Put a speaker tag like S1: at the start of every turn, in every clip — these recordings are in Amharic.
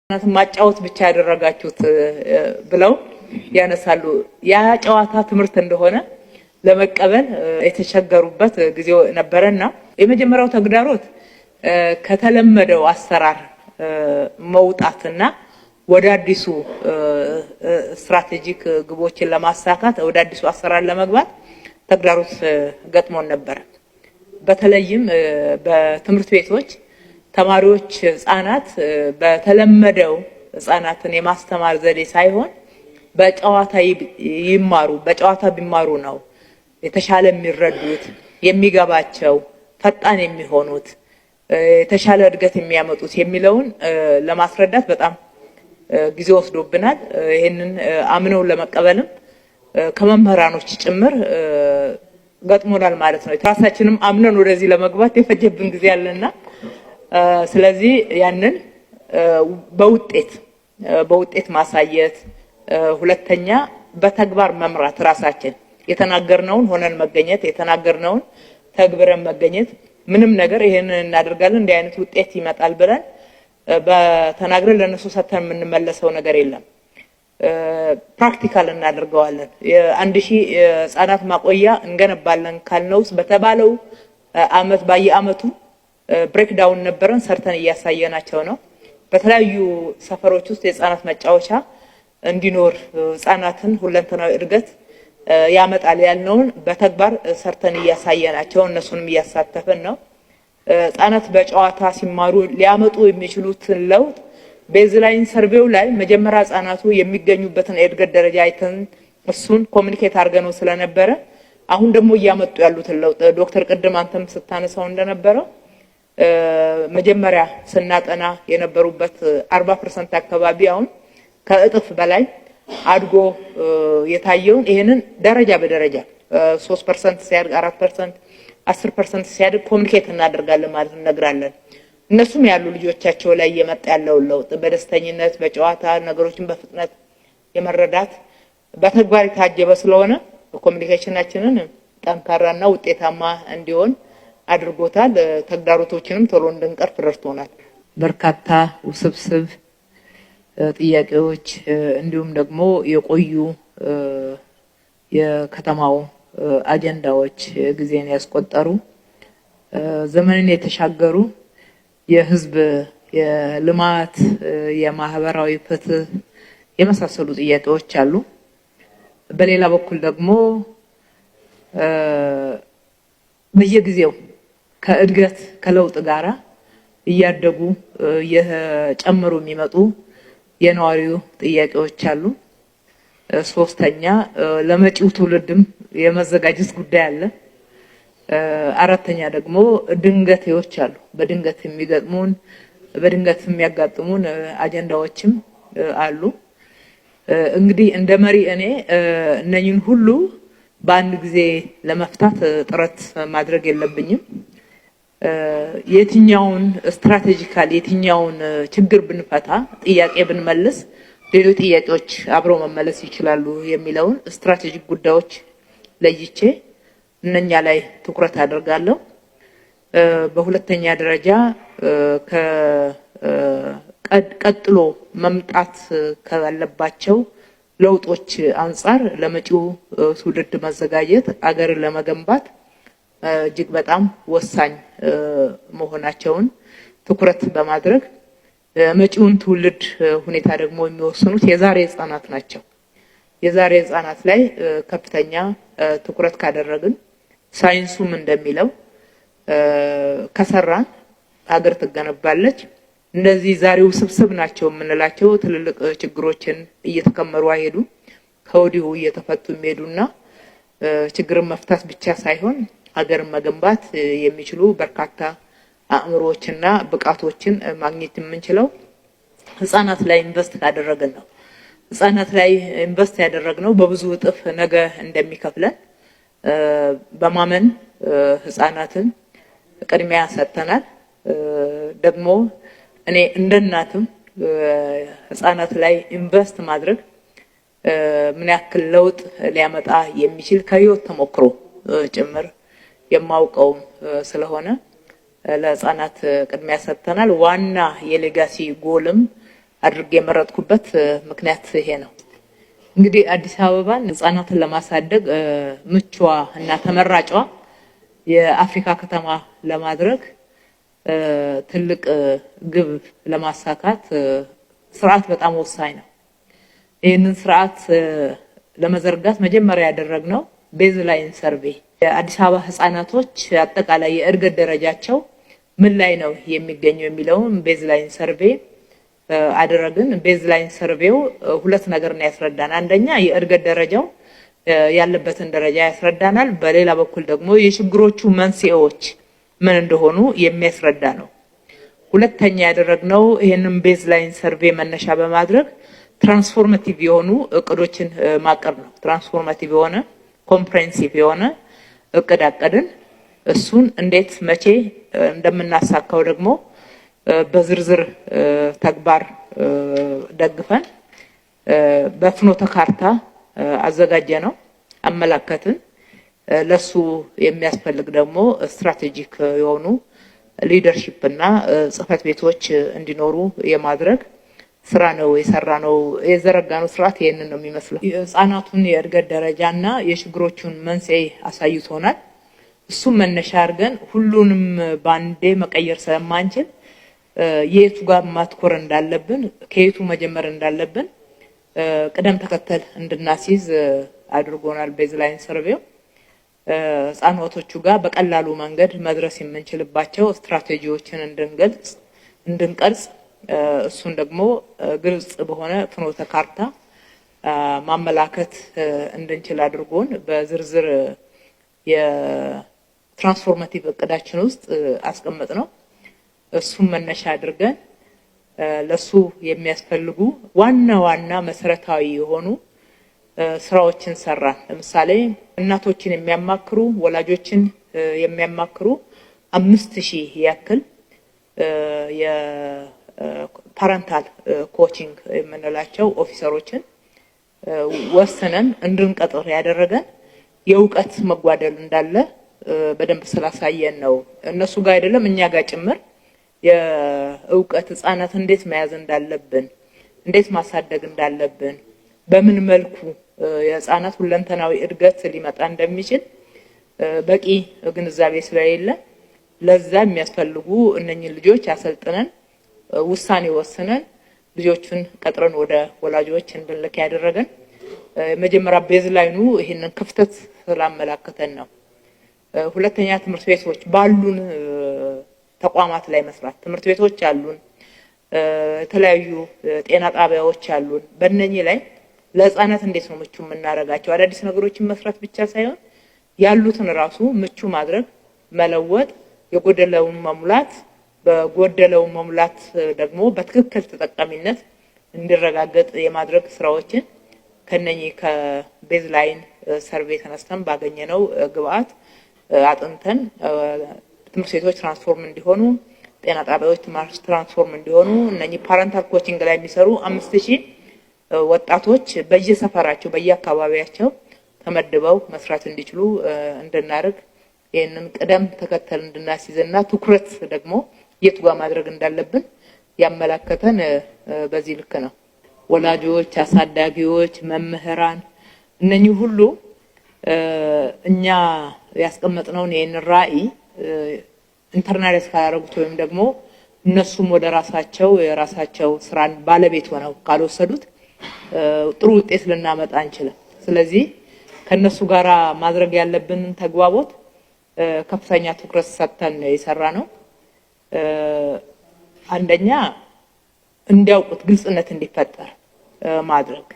S1: ማጫወት ብቻ ያደረጋችሁት ብለው ያነሳሉ። ያ ጨዋታ ትምህርት እንደሆነ ለመቀበል የተቸገሩበት ጊዜው ነበርና የመጀመሪያው ተግዳሮት ከተለመደው አሰራር መውጣትና ወደ አዲሱ ስትራቴጂክ ግቦችን ለማሳካት ወደ አዲሱ አሰራር ለመግባት ተግዳሮት ገጥሞን ነበር። በተለይም በትምህርት ቤቶች ተማሪዎች ህፃናት በተለመደው ህፃናትን የማስተማር ዘዴ ሳይሆን በጨዋታ ቢማሩ ነው የተሻለ የሚረዱት የሚገባቸው ፈጣን የሚሆኑት የተሻለ እድገት የሚያመጡት የሚለውን ለማስረዳት በጣም ጊዜ ወስዶብናል። ይሄንን አምነው ለመቀበልም ከመምህራኖች ጭምር ገጥሞናል ማለት ነው። ራሳችንም አምነን ወደዚህ ለመግባት የፈጀብን ጊዜ አለና ስለዚህ ያንን በውጤት ማሳየት ሁለተኛ በተግባር መምራት ራሳችን የተናገርነውን ሆነን መገኘት የተናገርነውን ተግብረን መገኘት ምንም ነገር ይሄንን እናደርጋለን እንዲህ አይነት ውጤት ይመጣል ብለን በተናግረን ለነሱ ሰተን የምንመለሰው ነገር የለም። ፕራክቲካል እናደርገዋለን። የ1000 ህፃናት ማቆያ እንገነባለን ካልነውስ በተባለው አመት በየአመቱ ብሬክዳውን ነበረን ሰርተን እያሳየናቸው ነው። በተለያዩ ሰፈሮች ውስጥ የህፃናት መጫወቻ እንዲኖር ህፃናትን ሁለንተናዊ እድገት ያመጣል ያልነውን በተግባር ሰርተን እያሳየናቸው እነሱንም እያሳተፈን ነው። ህፃናት በጨዋታ ሲማሩ ሊያመጡ የሚችሉትን ለውጥ ቤዝላይን ሰርቬው ላይ መጀመሪያ ህፃናቱ የሚገኙበትን የእድገት ደረጃ አይተን እሱን ኮሙኒኬት አድርገነው ስለነበረ አሁን ደግሞ እያመጡ ያሉትን ለውጥ ዶክተር ቅድም አንተም ስታነሳው እንደነበረው መጀመሪያ ስናጠና የነበሩበት 40% አካባቢ አሁን ከእጥፍ በላይ አድጎ የታየውን ይሄንን ደረጃ በደረጃ 3% ሲያድግ 4% 10% ሲያድግ ኮሙኒኬት እናደርጋለን ማለት እንነግራለን። እነሱም ያሉ ልጆቻቸው ላይ የመጣ ያለው ለውጥ በደስተኝነት በጨዋታ ነገሮችን በፍጥነት የመረዳት በተግባር የታጀበ ስለሆነ ኮሙኒኬሽናችንን ጠንካራና ውጤታማ እንዲሆን አድርጎታል። ተግዳሮቶችንም ቶሎ እንድንቀርፍ ረድቶናል። በርካታ ውስብስብ ጥያቄዎች እንዲሁም ደግሞ የቆዩ የከተማው አጀንዳዎች ጊዜን ያስቆጠሩ ዘመንን የተሻገሩ የህዝብ የልማት የማህበራዊ ፍትህ የመሳሰሉ ጥያቄዎች አሉ። በሌላ በኩል ደግሞ በየጊዜው ከእድገት ከለውጥ ጋራ እያደጉ የጨመሩ የሚመጡ የነዋሪው ጥያቄዎች አሉ። ሶስተኛ ለመጪው ትውልድም የመዘጋጀት ጉዳይ አለ። አራተኛ ደግሞ ድንገቴዎች አሉ። በድንገት የሚያጋጥሙን አጀንዳዎችም አሉ። እንግዲህ እንደ መሪ እኔ እነኝን ሁሉ በአንድ ጊዜ ለመፍታት ጥረት ማድረግ የለብኝም። የትኛውን ስትራቴጂካሊ የትኛውን ችግር ብንፈታ ጥያቄ ብንመልስ ሌሎች ጥያቄዎች አብረው መመለስ ይችላሉ የሚለውን ስትራቴጂክ ጉዳዮች ለይቼ እነኛ ላይ ትኩረት አደርጋለሁ። በሁለተኛ ደረጃ ቀጥሎ መምጣት ካለባቸው ለውጦች አንፃር ለመጪው ትውልድ መዘጋጀት አገርን ለመገንባት እጅግ በጣም ወሳኝ መሆናቸውን ትኩረት በማድረግ መጪውን ትውልድ ሁኔታ ደግሞ የሚወስኑት የዛሬ ህፃናት ናቸው። የዛሬ ህፃናት ላይ ከፍተኛ ትኩረት ካደረግን ሳይንሱም እንደሚለው ከሰራን ሀገር ትገነባለች። እነዚህ ዛሬው ስብስብ ናቸው የምንላቸው ትልልቅ ችግሮችን እየተከመሩ አይሄዱ ከወዲሁ እየተፈቱ የሚሄዱና ችግርን መፍታት ብቻ ሳይሆን ሀገርን መገንባት የሚችሉ በርካታ አእምሮዎችና ብቃቶችን ማግኘት የምንችለው ህፃናት ላይ ኢንቨስት ካደረግን ነው። ህፃናት ላይ ኢንቨስት ያደረግነው በብዙ እጥፍ ነገ እንደሚከፍለን በማመን ህፃናትን ቅድሚያ ሰጥተናል። ደግሞ እኔ እንደናትም ህፃናት ላይ ኢንቨስት ማድረግ ምን ያክል ለውጥ ሊያመጣ የሚችል ከህይወት ተሞክሮ ጭምር የማውቀው ስለሆነ ለህፃናት ቅድሚያ ሰጥተናል። ዋና የሌጋሲ ጎልም አድርጌ የመረጥኩበት ምክንያት ይሄ ነው። እንግዲህ አዲስ አበባን ህጻናትን ለማሳደግ ምቹዋ እና ተመራጯ የአፍሪካ ከተማ ለማድረግ ትልቅ ግብ ለማሳካት ስርዓት በጣም ወሳኝ ነው። ይህንን ስርዓት ለመዘርጋት መጀመሪያ ያደረግነው ቤዝላይን ሰርቬይ የአዲስ አበባ ህጻናቶች አጠቃላይ የእድገት ደረጃቸው ምን ላይ ነው የሚገኘው የሚለውን ቤዝላይን ሰርቬይ አደረግን። ቤዝላይን ሰርቬው ሁለት ነገር ነው ያስረዳናል። አንደኛ የእድገት ደረጃው ያለበትን ደረጃ ያስረዳናል። በሌላ በኩል ደግሞ የችግሮቹ መንስኤዎች ምን እንደሆኑ የሚያስረዳ ነው። ሁለተኛ ያደረግነው ይሄንን ቤዝላይን ሰርቬይ መነሻ በማድረግ ትራንስፎርማቲቭ የሆኑ እቅዶችን ማቀድ ነው። ትራንስፎርማቲቭ የሆነ ኮምፕሬሄንሲቭ የሆነ እቅድ አቀድን። እሱን እንዴት መቼ እንደምናሳካው ደግሞ በዝርዝር ተግባር ደግፈን በፍኖተ ካርታ አዘጋጀ ነው አመላከትን። ለሱ የሚያስፈልግ ደግሞ ስትራቴጂክ የሆኑ ሊደርሺፕ እና ጽህፈት ቤቶች እንዲኖሩ የማድረግ ስራ ነው የሰራነው። የዘረጋነው ስርዓት ይሄንን ነው የሚመስለው። የህፃናቱን የእድገት ደረጃና የችግሮቹን መንስኤ አሳይቶናል። እሱም መነሻ አድርገን ሁሉንም ባንዴ መቀየር ስለማንችል የቱ ጋር ማትኮር እንዳለብን ከየቱ መጀመር እንዳለብን ቅደም ተከተል እንድናስይዝ አድርጎናል። ቤዝላይን ሰርቬው ህፃናቶቹ ጋር በቀላሉ መንገድ መድረስ የምንችልባቸው ስትራቴጂዎችን እንድንቀርጽ እሱን ደግሞ ግልጽ በሆነ ፍኖተ ካርታ ማመላከት እንድንችል አድርጎን በዝርዝር የትራንስፎርማቲቭ እቅዳችን ውስጥ አስቀመጥ ነው። እሱን መነሻ አድርገን ለሱ የሚያስፈልጉ ዋና መሰረታዊ የሆኑ ስራዎችን ሰራን። ለምሳሌ እናቶችን የሚያማክሩ ወላጆችን የሚያማክሩ 5000 ያክል የፓረንታል ኮቺንግ የምንላቸው ኦፊሰሮችን ወስነን እንድንቀጥር ያደረገን የእውቀት መጓደል እንዳለ በደንብ ስላሳየን ነው። እነሱ ጋር አይደለም እኛ ጋር ጭምር የእውቀት ህፃናት እንዴት መያዝ እንዳለብን፣ እንዴት ማሳደግ እንዳለብን፣ በምን መልኩ የህፃናት ሁለንተናዊ እድገት ሊመጣ እንደሚችል በቂ ግንዛቤ ስለሌለ ለዛ የሚያስፈልጉ እነኚህ ልጆች አሰልጥነን ውሳኔ ወስነን ልጆቹን ቀጥረን ወደ ወላጆች እንድንልክ ያደረገን መጀመሪያ ቤዝላይኑ ይሄንን ክፍተት ስላመላከተን ነው። ሁለተኛ ትምህርት ቤቶች ባሉን ተቋማት ላይ መስራት። ትምህርት ቤቶች አሉን፣ የተለያዩ ጤና ጣቢያዎች አሉን። በእነኚህ ላይ ለህፃናት እንዴት ነው ምቹ የምናደርጋቸው? አዳዲስ ነገሮችን መስራት ብቻ ሳይሆን ያሉትን ራሱ ምቹ ማድረግ፣ መለወጥ፣ የጎደለውን መሙላት፣ በጎደለው መሙላት ደግሞ በትክክል ተጠቃሚነት እንዲረጋገጥ የማድረግ ስራዎችን ከነኚህ ከቤዝላይን ሰርቬይ ተነስተን ባገኘነው ግብአት አጥንተን ትምህርት ቤቶች ትራንስፎርም እንዲሆኑ፣ ጤና ጣቢያዎች ትራንስፎርም እንዲሆኑ እነኚህ ፓረንታል ኮቺንግ ላይ የሚሰሩ 5000 ወጣቶች በየሰፈራቸው በየአካባቢያቸው ተመድበው መስራት እንዲችሉ እንድናደርግ ይሄንን ቅደም ተከተል እንድናስይዝና ትኩረት ደግሞ የቱ ጋር ማድረግ እንዳለብን ያመላከተን በዚህ ልክ ነው። ወላጆች፣ አሳዳጊዎች፣ መምህራን እነኚህ ሁሉ እኛ ያስቀመጥነውን ይሄን ራዕይ ኢንተርናላይዝ ካደረጉት ወይም ደግሞ እነሱም ወደ የራሳቸው ስራን ባለቤት ሆነው ካልወሰዱት ጥሩ ውጤት ልናመጣ አንችልም። ስለዚህ ከነሱ ጋራ ማድረግ ያለብን ተግባቦት ከፍተኛ ትኩረት ሰጥተን የሰራ ነው። አንደኛ እንዲያውቁት ግልጽነት እንዲፈጠር ማድረግ፣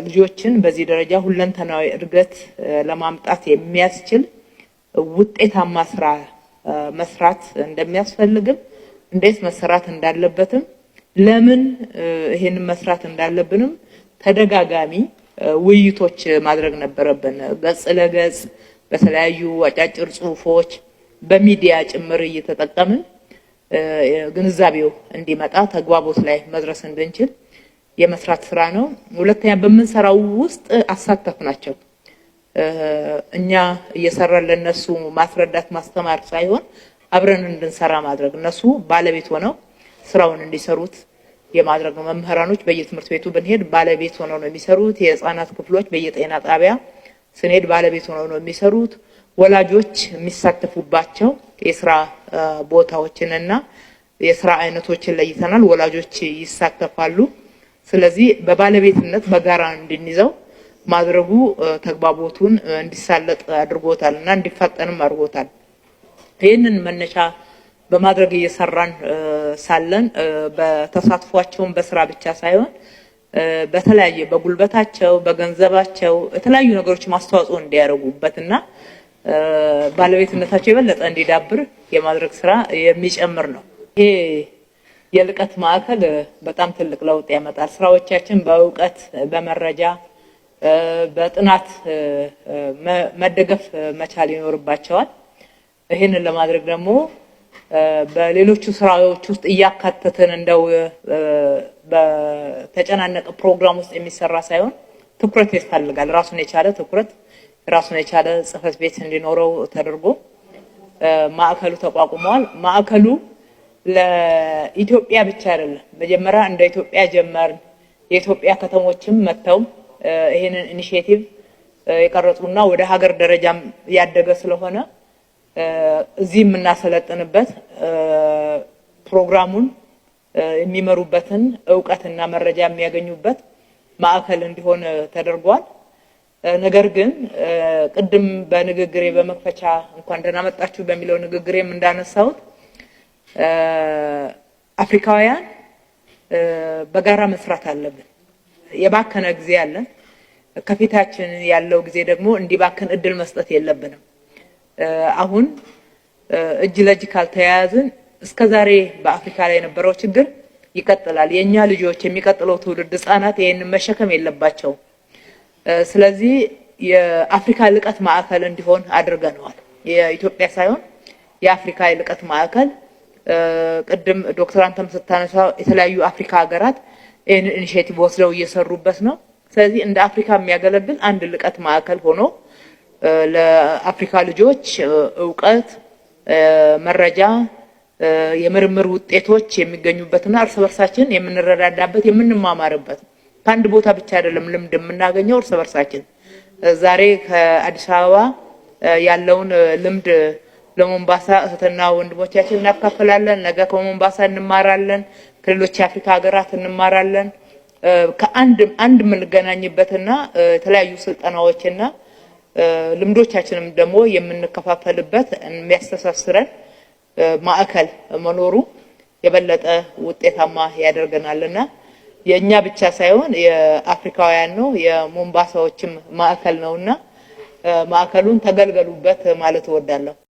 S1: ልጆችን በዚህ ደረጃ ሁለንተናዊ እድገት ለማምጣት የሚያስችል ውጤታማ ስራ መስራት እንደሚያስፈልግም እንዴት መሰራት እንዳለበትም ለምን ይሄን መስራት እንዳለብንም ተደጋጋሚ ውይይቶች ማድረግ ነበረብን። ገጽ ለገጽ በተለያዩ አጫጭር ጽሁፎች በሚዲያ ጭምር እየተጠቀምን ግንዛቤው እንዲመጣ ተግባቦት ላይ መድረስ እንድንችል የመስራት ስራ ነው። ሁለተኛ በመንሰራው ውስጥ አሳተፍናቸው። እኛ እየሰራን ለነሱ ማስረዳት ማስተማር ሳይሆን አብረን እንድንሰራ ማድረግ፣ እነሱ ባለቤት ሆነው ስራውን እንዲሰሩት የማድረግ ነው። መምህራኖች በየትምህርት ቤቱ ብንሄድ ባለቤት ሆነው ነው የሚሰሩት። የህፃናት ክፍሎች በየጤና ጣቢያ ስንሄድ ባለቤት ሆነው ነው የሚሰሩት። ወላጆች የሚሳተፉባቸው የስራ ቦታዎችንና የስራ አይነቶችን ለይተናል። ወላጆች ይሳተፋሉ። ስለዚህ በባለቤትነት በጋራ እንድንይዘው ማድረጉ ተግባቦቱን እንዲሳለጥ አድርጎታልና እንዲፋጠንም አድርጎታል። ይህንን መነሻ በማድረግ እየሰራን ሳለን በተሳትፏቸውን በስራ ብቻ ሳይሆን በተለያየ በጉልበታቸው በገንዘባቸው የተለያዩ ነገሮች ማስተዋጽኦ እንዲያደርጉበትና ባለቤትነታቸው የበለጠ እንዲዳብር የማድረግ ስራ የሚጨምር ነው። ይሄ የልቀት ማዕከል በጣም ትልቅ ለውጥ ያመጣል። ስራዎቻችን በእውቀት በመረጃ በጥናት መደገፍ መቻል ይኖርባቸዋል። ይህንን ለማድረግ ደግሞ በሌሎቹ ስራዎች ውስጥ እያካተትን እንደው በተጨናነቀ ፕሮግራም ውስጥ የሚሰራ ሳይሆን ትኩረት ይፈልጋል። ራሱን የቻለ ትኩረት ራሱን የቻለ ጽህፈት ቤት እንዲኖረው ተደርጎ ማዕከሉ ተቋቁሟል። ማዕከሉ ለኢትዮጵያ ብቻ አይደለም። መጀመሪያ እንደ ኢትዮጵያ ጀመርን። የኢትዮጵያ ከተሞችም መተው ይሄንን ኢኒሺዬቲቭ የቀረጹና ወደ ሀገር ደረጃም ያደገ ስለሆነ እዚህ የምናሰለጥንበት ፕሮግራሙን የሚመሩበትን ዕውቀትና መረጃ የሚያገኙበት ማዕከል እንዲሆን ተደርጓል። ነገር ግን ቅድም በንግግሬ በመክፈቻ እንኳን ደህና መጣችሁ በሚለው ንግግሬም እንዳነሳሁት አፍሪካውያን በጋራ መስራት አለብን። የባከነ ጊዜ አለን። ከፊታችን ያለው ጊዜ ደግሞ እንዲባከን እድል መስጠት የለብንም። አሁን እጅ ለእጅ ካልተያያዝን እስከዛሬ በአፍሪካ ላይ የነበረው ችግር ይቀጥላል። የኛ ልጆች የሚቀጥለው ትውልድ ህፃናት ይሄንን መሸከም የለባቸውም። ስለዚህ የአፍሪካ ልቀት ማዕከል እንዲሆን አድርገነዋል። የኢትዮጵያ ሳይሆን የአፍሪካ ልቀት ማዕከል ቅድም ዶክተር አንተም ስታነሳ የተለያዩ አፍሪካ ሀገራት ይሄን ኢኒሺዬቲቭ ወስደው እየሰሩበት ነው። ስለዚህ እንደ አፍሪካ የሚያገለግል አንድ ልቀት ማዕከል ሆኖ ለአፍሪካ ልጆች ዕውቀት፣ መረጃ፣ የምርምር ውጤቶች የሚገኙበትና እርስ በርሳችን የምንረዳዳበት የምንማማርበት ከአንድ ቦታ ብቻ አይደለም ልምድ የምናገኘው እርስ በርሳችን። ዛሬ ከአዲስ አበባ ያለውን ልምድ ለሞምባሳ እህትና ወንድሞቻችን እናካፍላለን። ነገ ከሞምባሳ እንማራለን፣ ከሌሎች የአፍሪካ ሀገራት እንማራለን። ከአንድ የምንገናኝበትና የተለያዩ ስልጠናዎችና ልምዶቻችንም ደግሞ የምንከፋፈልበት የሚያስተሳስረን ማዕከል መኖሩ የበለጠ ውጤታማ ያደርገናልና የኛ ብቻ ሳይሆን የአፍሪካውያን ነው የሞምባሳዎችም ማዕከል ነውና ማዕከሉን ተገልገሉበት ማለት እወዳለሁ።